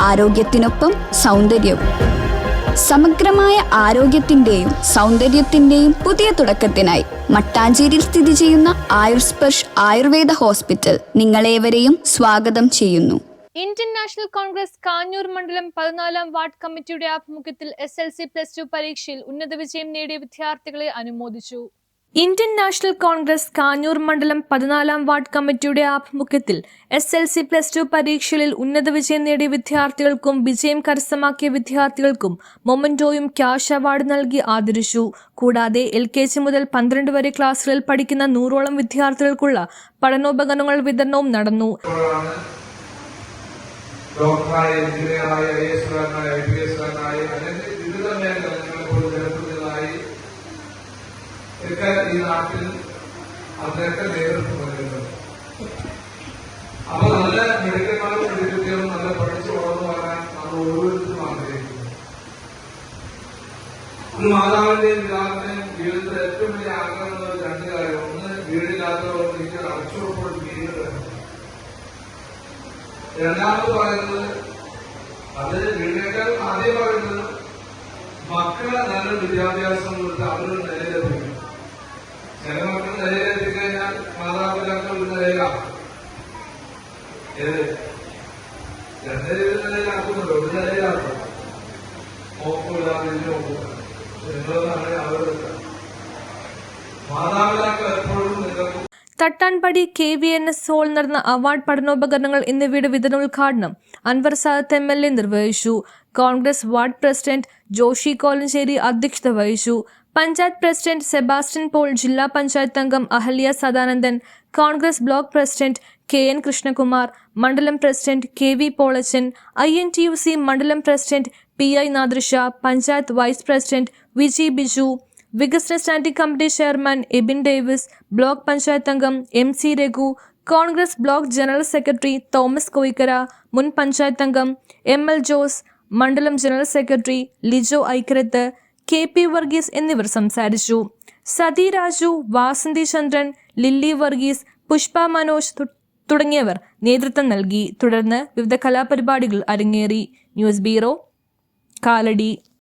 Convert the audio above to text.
ആരോഗ്യത്തിനൊപ്പം സൗന്ദര്യവും. സമഗ്രമായ ആരോഗ്യത്തിന്റെയും സൗന്ദര്യത്തിന്റെയും പുതിയ തുടക്കത്തിനായി മട്ടാഞ്ചേരിയിൽ സ്ഥിതി ചെയ്യുന്ന ആയുർസ്പർശ് ആയുർവേദ ഹോസ്പിറ്റൽ നിങ്ങളേവരെയും സ്വാഗതം ചെയ്യുന്നു. ഇന്ത്യൻ നാഷണൽ കോൺഗ്രസ് കാഞ്ഞൂർ മണ്ഡലം 14-ാം വാർഡ് കമ്മിറ്റിയുടെ ആഭിമുഖ്യത്തിൽ SLC+2 പരീക്ഷയിൽ ഉന്നത വിജയം നേടിയ വിദ്യാർത്ഥികളെ അനുമോദിച്ചു. ഇന്ത്യൻ നാഷണൽ കോൺഗ്രസ് കാഞ്ഞൂർ മണ്ഡലം 14-ാം വാർഡ് കമ്മിറ്റിയുടെ ആഭിമുഖ്യത്തിൽ SLC+2 പരീക്ഷകളിൽ ഉന്നത വിജയം നേടിയ വിദ്യാർത്ഥികൾക്കും വിജയം കരസ്ഥമാക്കിയ വിദ്യാർത്ഥികൾക്കും മൊമന്റോയും ക്യാഷ് അവാർഡ് നൽകി ആദരിച്ചു. കൂടാതെ LKG മുതൽ 12 വരെ ക്ലാസുകളിൽ പഠിക്കുന്ന 100ഓളം വിദ്യാർത്ഥികൾക്കുള്ള പഠനോപകരണങ്ങൾ വിതരണവും നടന്നു. ഈ നാട്ടിൽ അതിനൊക്കെ നേതൃത്വം നൽകുന്നത്. അപ്പൊ നല്ല മെഡിക്കൽമാരും മെഡിക്കലും നല്ല പഠിച്ചു വളർന്നു വരാൻ നമ്മൾ ഓരോരുത്തരും ആഗ്രഹിക്കുന്നു. ഒരു മാതാവിന്റെയും പിതാവിന്റെയും ജീവിതത്തിൽ ഏറ്റവും വലിയ ആഗ്രഹമുള്ള രണ്ട് കാര്യം: ഒന്ന്, വീടില്ലാത്തവർ എനിക്ക് അടച്ചുറപ്പോട് വീട് വേണം. രണ്ടാമത് പറയുന്നത്, അത് വീടിനേക്കാൾ ആദ്യം പറയുന്നത് മക്കളെ നല്ലൊരു വിദ്യാഭ്യാസം കൊടുത്ത് അവരൊരു നിലയിലെത്തിക്കും. ചില മക്കൾ നിലയിലെത്തിക്കഴിഞ്ഞാൽ മാതാപിതാക്കൾ ഒരു നിലയിലാക്കും. രണ്ട് നിലയിലാക്കുന്നുണ്ടോ? ഒരു നിലയിലാക്കും. നോക്കൂടാതെ നോക്കുക നിങ്ങളൊന്നാണ് അവരുടെ മാതാപിതാക്കൾ എപ്പോഴും നിൽക്കും. തട്ടാൻപടി KVNS ഹാൾ നടന്ന അവാർഡ്, പഠനോപകരണങ്ങൾ എന്നിവയുടെ വിതരണോദ്ഘാടനം അൻവർ സാദത്ത് MLA നിർവഹിച്ചു. കോൺഗ്രസ് വാർഡ് പ്രസിഡന്റ് ജോഷി കോലഞ്ചേരി അധ്യക്ഷത വഹിച്ചു. പഞ്ചായത്ത് പ്രസിഡന്റ് സെബാസ്റ്റ്യൻ പോൾ, ജില്ലാ പഞ്ചായത്ത് അംഗം Ahalya Sadanandan, Congress block president KN Krishnakumar, മണ്ഡലം പ്രസിഡന്റ് KV പോളച്ചൻ, INTUC മണ്ഡലം president PI Nadrisha, panchayat vice president VG Biju, വികസന standing committee chairman Ebin Davis, block panchayat അംഗം MC Raghu, Congress block general secretary Thomas Koyikkara, മുൻ പഞ്ചായത്ത് അംഗം ML ജോസ്, മണ്ഡലം general secretary Lijo Aikkarath, KP Varghese എന്നിവർ സംസാരിച്ചു. സതി രാജു, വാസന്തി ചന്ദ്രൻ, ലില്ലി വർഗീസ്, പുഷ്പ മനോജ് തുടങ്ങിയവർ നേതൃത്വം നൽകി. തുടർന്ന് വിവിധ കലാപരിപാടികൾ അരങ്ങേറി. News bureau, Kalady.